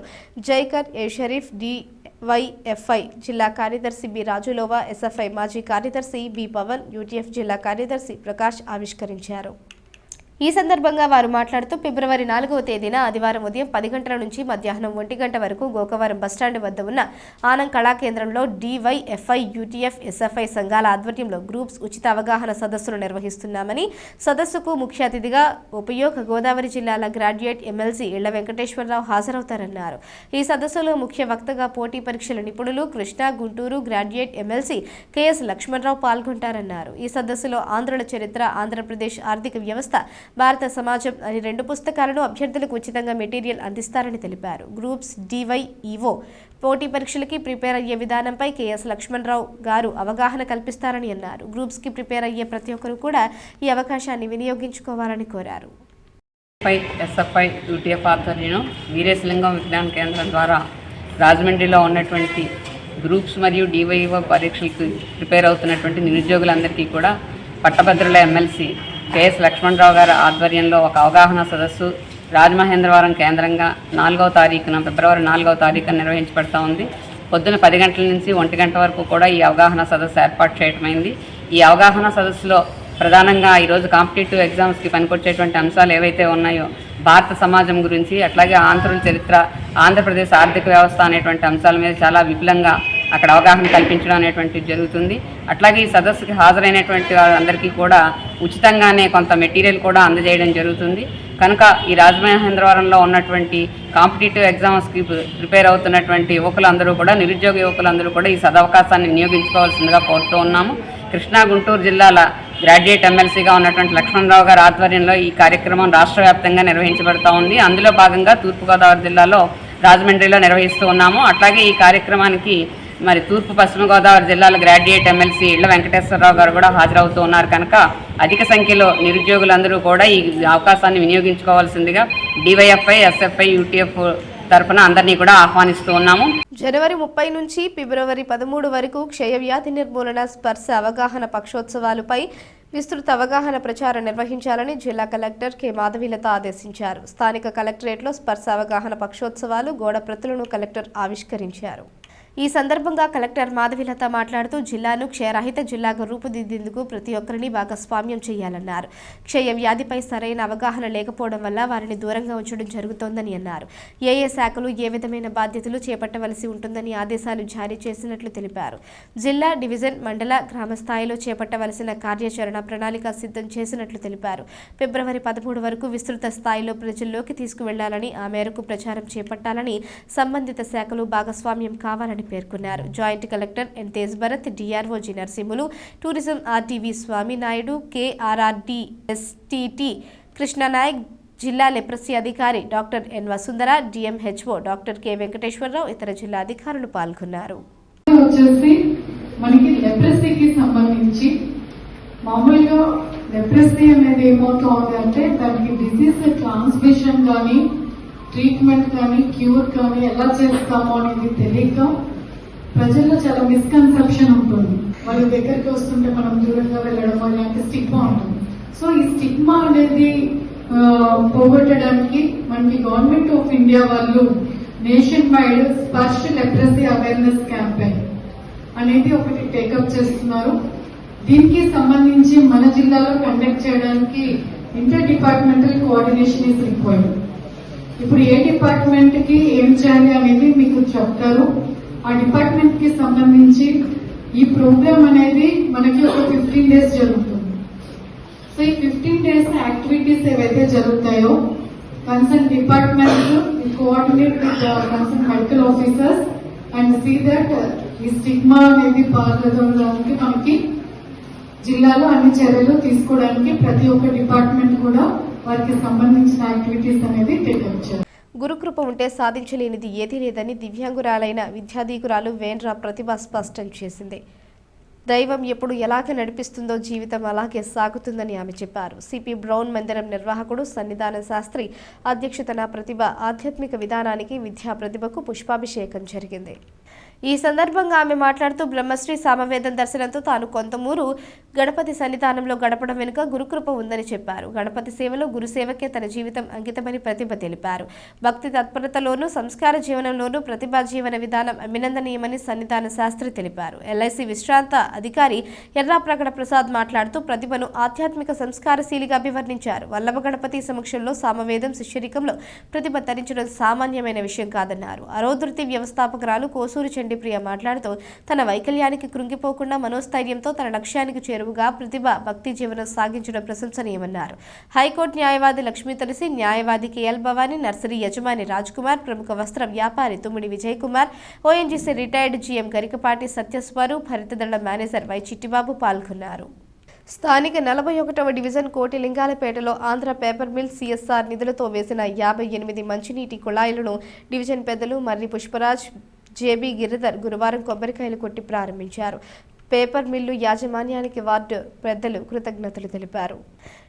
Speaker 1: జైకర్ ఏ షరీఫ్, డివైఎఫ్ఐ జిల్లా కార్యదర్శి బి రాజులోవా, ఎస్ఎఫ్ఐ మాజీ కార్యదర్శి బి పవన్, యూటీఎఫ్ జిల్లా కార్యదర్శి ప్రకాష్ ఆవిష్కరించారు. ఈ సందర్భంగా వారు మాట్లాడుతూ ఫిబ్రవరి 4వ తేదీన ఆదివారం ఉదయం 10 గంటల నుంచి మధ్యాహ్నం 1 గంట వరకు గోకవరం బస్టాండ్ వద్ద ఉన్న ఆనం కళాకేంద్రంలో డివైఎఫ్ఐ, యూటీఎఫ్, ఎస్ఎఫ్ఐ సంఘాల ఆధ్వర్యంలో గ్రూప్స్ ఉచిత అవగాహన సదస్సును నిర్వహిస్తున్నామని, సదస్సుకు ముఖ్య అతిథిగా ఉపయోగ గోదావరి జిల్లాల గ్రాడ్యుయేట్ ఎమ్మెల్సీ ఇళ్ల వెంకటేశ్వరరావు హాజరవుతారన్నారు. ఈ సదస్సులో ముఖ్య వక్తగా పోటీ పరీక్షల నిపుణులు Krishna, Guntur graduate MLC KS Lakshmana Rao పాల్గొంటారన్నారు. ఈ సదస్సులో ఆంధ్రుల చరిత్ర, ఆంధ్రప్రదేశ్ ఆర్థిక వ్యవస్థ, భారత సమాజం అని 2 పుస్తకాలను అభ్యర్థులకు ఉచితంగా మెటీరియల్ అందిస్తారని తెలిపారు. గ్రూప్స్ డివైఈఓ పోటీ పరీక్షలకి ప్రిపేర్ అయ్యే విధానంపై కెఎస్ లక్ష్మణరావు గారు అవగాహన కల్పిస్తారని అన్నారు. గ్రూప్స్కి ప్రిపేర్ అయ్యే ప్రతి ఒక్కరూ కూడా ఈ అవకాశాన్ని వినియోగించుకోవాలని కోరారు.
Speaker 13: ఎస్ఎఫ్ఐ, యూటీఎఫ్ ఆధ్వర్యంలో వీరేశలింగం విజ్ఞాన కేంద్రం ద్వారా రాజమండ్రిలో ఉన్నటువంటి గ్రూప్స్ మరియు డివైఈఓ పరీక్షలకు ప్రిపేర్ అవుతున్నటువంటి నిరుద్యోగులందరికీ కూడా పట్టభద్రుల ఎమ్మెల్సీ కెఎస్ లక్ష్మణరావు గారి ఆధ్వర్యంలో ఒక అవగాహన సదస్సు రాజమహేంద్రవరం కేంద్రంగా 4వ తారీఖున ఫిబ్రవరి 4వ తారీఖున నిర్వహించబడతా ఉంది. పొద్దున 10 గంటల నుంచి 1 గంట వరకు కూడా ఈ అవగాహన సదస్సు ఏర్పాటు చేయటమైంది. ఈ అవగాహన సదస్సులో ప్రధానంగా ఈరోజు కాంపిటేటివ్ ఎగ్జామ్స్కి పనికొచ్చేటువంటి అంశాలు ఏవైతే ఉన్నాయో భారత సమాజం గురించి, అట్లాగే ఆంధ్రుల చరిత్ర, ఆంధ్రప్రదేశ్ ఆర్థిక వ్యవస్థ అనేటువంటి అంశాల మీద చాలా విపులంగా అక్కడ అవగాహన కల్పించడం అనేటువంటిది జరుగుతుంది. అట్లాగే ఈ సదస్సుకి హాజరైనటువంటి వాళ్ళందరికీ కూడా ఉచితంగానే కొంత మెటీరియల్ కూడా అందజేయడం జరుగుతుంది. కనుక ఈ రాజమహేంద్రవరంలో ఉన్నటువంటి కాంపిటేటివ్ ఎగ్జామ్స్కి ప్రిపేర్ అవుతున్నటువంటి యువకులందరూ కూడా, నిరుద్యోగ యువకులందరూ కూడా ఈ సదవకాశాన్ని వినియోగించుకోవాల్సిందిగా కోరుతూ ఉన్నాము. కృష్ణా, గుంటూరు జిల్లాల గ్రాడ్యుయేట్ ఎమ్మెల్సీగా ఉన్నటువంటి లక్ష్మణరావు గారి ఆధ్వర్యంలో ఈ కార్యక్రమం రాష్ట్ర వ్యాప్తంగా నిర్వహించబడుతూ ఉంది. అందులో భాగంగా తూర్పుగోదావరి జిల్లాలో రాజమండ్రిలో నిర్వహిస్తూ ఉన్నాము. అట్లాగే ఈ కార్యక్రమానికి మరి తూర్పు పశ్చిమ గోదావరి జిల్లాల గ్రాడ్యుయేట్ ఎమ్మెల్సీ ఇళ్ల వెంకటేశ్వరరావు గారు కూడా హాజరవుతూ ఉన్నారు. కనుక అధిక సంఖ్యలో నిరుద్యోగులందరూ కూడా ఈ అవకాశాన్ని వినియోగించుకోవాల్సిందిగా డివైఎఫ్ఐ, ఎస్ఎఫ్ఐ, యూటీఎఫ్ తరఫున అందరినీ కూడా ఆహ్వానిస్తూ ఉన్నాము.
Speaker 1: జనవరి 30 నుంచి ఫిబ్రవరి 13 వరకు క్షయవ్యాధి నిర్మూలన స్పర్శ అవగాహన పక్షోత్సవాలపై విస్తృత అవగాహన ప్రచారం నిర్వహించాలని జిల్లా కలెక్టర్ కె మాధవీలత ఆదేశించారు. స్థానిక కలెక్టరేట్లో స్పర్శ అవగాహన పక్షోత్సవాలు గోడ ప్రతులను కలెక్టర్ ఆవిష్కరించారు. ఈ సందర్భంగా కలెక్టర్ మాధవీలత మాట్లాడుతూ జిల్లాను క్షయరహిత జిల్లాగా రూపుదిద్దేందుకు ప్రతి ఒక్కరిని భాగస్వామ్యం చేయాలన్నారు. క్షయ వ్యాధిపై సరైన అవగాహన లేకపోవడం వల్ల వారిని దూరంగా ఉంచడం జరుగుతోందని అన్నారు. ఏ శాఖలు ఏ విధమైన బాధ్యతలు చేపట్టవలసి ఉంటుందని ఆదేశాలు జారీ చేసినట్లు తెలిపారు. జిల్లా, డివిజన్, మండల, గ్రామ స్థాయిలో చేపట్టవలసిన కార్యాచరణ ప్రణాళిక సిద్ధం చేసినట్లు తెలిపారు. ఫిబ్రవరి 13 వరకు విస్తృత స్థాయిలో ప్రజల్లోకి తీసుకువెళ్లాలని, ఆ మేరకు ప్రచారం చేపట్టాలని సంబంధిత శాఖలు భాగస్వామ్యం కావాలని పేర్కొన్నారు. Joint collector N Tej Bharat, DRO G Narasimhulu, tourism RTV Swaminaidu, KRRD STT Krishna Nayak, జిల్లా లెప్రసీ అధికారి doctor N Vasundhara, DMHO doctor K Venkateswara Rao, ఇతర జిల్లా అధికారులు పాల్గొన్నారు.
Speaker 14: వచ్చేసి మనకి లెప్రసీకి సంబంధించి మామూలుగా లెప్రసీ అనేది ఏమవుతుంది అంటే దానికి డిసీజ్ ట్రాన్స్మిషన్ కానీ ట్రీట్మెంట్ కానీ క్యూర్ కానీ ఎలా చేస్తామో అనేది తెలియక ప్రజల్లో చాలా మిస్కన్సెప్షన్ ఉంటుంది. వాళ్ళ దగ్గరికి వస్తుంటే మనం దూరంగా వెళ్ళడం ఇలాంటి స్టిగ్మా ఉంటుంది. సో ఈ స్టిగ్మా అనేది పోగొట్టడానికి మనకి గవర్నమెంట్ ఆఫ్ ఇండియా వాళ్ళు nation wide Sparsh leprosy awareness campaign అనేది ఒకటి టేకప్ చేస్తున్నారు. దీనికి సంబంధించి మన జిల్లాలో కండక్ట్ చేయడానికి inter departmental coordination is required. ఇప్పుడు ఏ డిపార్ట్మెంట్ కి ఏం చేయాలి అనేది మీకు చెప్తారు. ఆ డిపార్ట్మెంట్ కి సంబంధించి ఈ ప్రోగ్రామ్ అనేది మనకి ఒక 15 days జరుగుతుంది. సో ఈ 15 days యాక్టివిటీస్ ఏవైతే జరుగుతాయో concern department coordinate with concern medical officers and see that ఈ స్టిగ్మా అనేది పాల్గొనడానికి మనకి జిల్లాలో అన్ని చర్యలు తీసుకోవడానికి ప్రతి ఒక్క డిపార్ట్మెంట్ కూడా వారికి సంబంధించిన యాక్టివిటీస్ అనేది టేకప్ చేయాలి.
Speaker 1: గురుకృప ఉంటే సాధించలేనిది ఏదీ లేదని దివ్యాంగురాలైన విద్యాధికురాలు వేండ్ర ప్రతిభ స్పష్టం చేసింది. దైవం ఎప్పుడు ఎలాగ నడిపిస్తుందో జీవితం అలాగే సాగుతుందని ఆమె చెప్పారు. సిపి బ్రౌన్ మందిరం నిర్వాహకుడు సన్నిధాన శాస్త్రి అధ్యక్షతన ప్రతిభ ఆధ్యాత్మిక విధానానికి విద్యా ప్రతిభకు పుష్పాభిషేకం జరిగింది. ఈ సందర్భంగా ఆమె మాట్లాడుతూ బ్రహ్మశ్రీ సామవేదం దర్శనంతో తాను కొంతమూరు గణపతి సన్నిధానంలో గడపడం వెనుక గురుకృప ఉందని చెప్పారు. గణపతి సేవలో గురుసేవకే తన జీవితం అంకితమని ప్రతిభ తెలిపారు. భక్తి తత్పరతలోనూ సంస్కార జీవనంలోనూ ప్రతిభా జీవన విధానం అభినందనీయమని సన్నిధాన శాస్త్రి తెలిపారు. ఎల్ఐసి విశ్రాంత అధికారి ఎర్రాప్రగడ ప్రసాద్ మాట్లాడుతూ ప్రతిభను ఆధ్యాత్మిక సంస్కారశీలిగా అభివర్ణించారు. వల్లభ గణపతి సమక్షంలో సామవేదం శిష్యరికంలో ప్రతిభ తరించడం సామాన్యమైన విషయం కాదన్నారు. అరోధృతి వ్యవస్థాపకురాలు కోసూరి చండిప్రియ మాట్లాడుతూ తన వైకల్యానికి కృంగిపోకుండా మనోస్థైర్యంతో తన లక్ష్యానికి చేరువుగా ప్రతిభ భక్తి జీవనం సాగించడం ప్రశంసనీయమన్నారు. హైకోర్టు న్యాయవాది లక్ష్మీ తులసి, న్యాయవాది కేఎల్ భవానీ, నర్సరీ యజమాని రాజ్ కుమార్, ప్రముఖ వస్త్ర వ్యాపారి Tummidi Vijay Kumar, ONGC retired GM Garikapati Satyaswarup, హరితదళ మేనేజర్ వై చిట్టిబాబు పాల్గొన్నారు. స్థానిక 41వ డివిజన్ కోటిలింగాలపేటలో ఆంధ్ర పేపర్ మిల్ సిఎస్ఆర్ నిధులతో వేసిన 58 మంచినీటి కుళాయిలను డివిజన్ పెద్దలు మర్రి పుష్పరాజ్, జేబీ గిరిధర్ గురువారం కొబ్బరికాయలు కొట్టి ప్రారంభించారు. పేపర్ మిల్లు యాజమాన్యానికి వార్డు పెద్దలు కృతజ్ఞతలు తెలిపారు.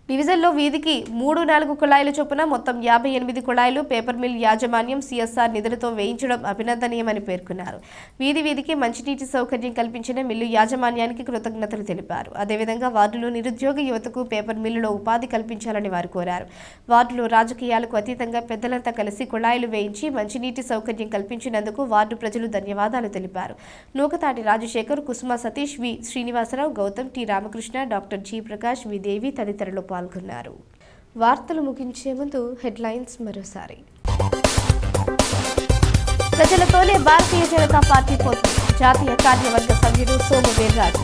Speaker 1: డివిజన్లో వీధికి 3-4 కుళాయిల చొప్పున మొత్తం 58 కుళాయిలు పేపర్ మిల్ యాజమాన్యం సిఎస్ఆర్ నిధులతో వేయించడం అభినందనీయమని పేర్కొన్నారు. వీధికి మంచినీటి సౌకర్యం కల్పించిన మిల్లు యాజమాన్యానికి కృతజ్ఞతలు తెలిపారు. అదేవిధంగా వార్డులో నిరుద్యోగ యువతకు పేపర్ మిల్లులో ఉపాధి కల్పించాలని వారు కోరారు. వార్డులో రాజకీయాలకు అతీతంగా పెద్దలంతా కలిసి కుళాయిలు వేయించి మంచినీటి సౌకర్యం కల్పించినందుకు వార్డు ప్రజలు ధన్యవాదాలు తెలిపారు. Nukatati Rajasekhar, Kusuma Satish, V Srinivasa Rao, Gautam, T Ramakrishna, doctor G Prakash, V Devi తదితరులు పాల్గొన్నారు. వార్తలు ముగించే ముందు హెడ్లైన్స్ మరోసారి. ప్రజలతోనే భారతీయ జనతా పార్టీ పోతుంది. జాతీయ కార్యవర్గ సభ్యుడు సోము వీర్రాజు.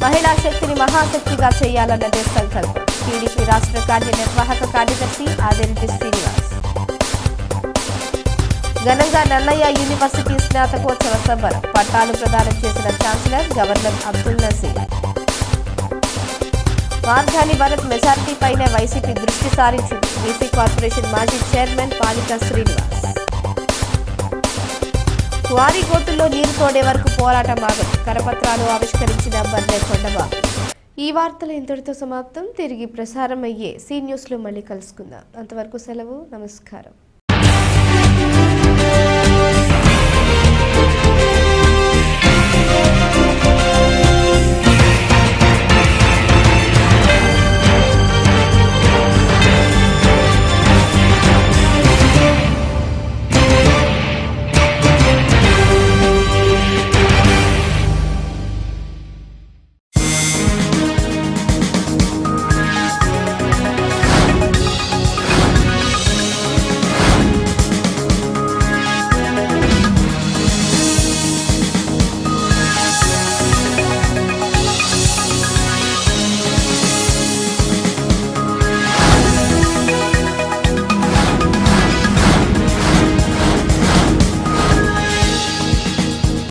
Speaker 1: మహిళా శక్తిని మహాశక్తిగా చేయాలన్నదే సంకల్పం. టీడీపీ రాష్ట్ర కార్యనిర్వాహక కార్యదర్శి ఆదిరెడ్డి శ్రీనివాస్. ఘనంగా నల్లయ్య యూనివర్సిటీ స్నాతకోత్సవ సంబరం. పట్టాలు ప్రదానం చేసిన chancellor governor Abdul Nazir. Margani Bharat majority పైనే వైసీపీ దృష్టి సారించింది. బీసీ కార్పొరేషన్ మాజీ చైర్మన్ పాలిక శ్రీనివాస్. క్వారీ గోతుల్లో నీరు తోడే వరకు పోరాటం ఆగదు. కరపత్రాలు ఆవిష్కరించిన బర్రె కొండబాబు. ఈ వార్తలు ఇంతటితో సమాప్తం. తిరిగి ప్రసారం అయ్యే సి న్యూస్లో మళ్ళీ కలుసుకుందాం. అంతవరకు సెలవు. నమస్కారం.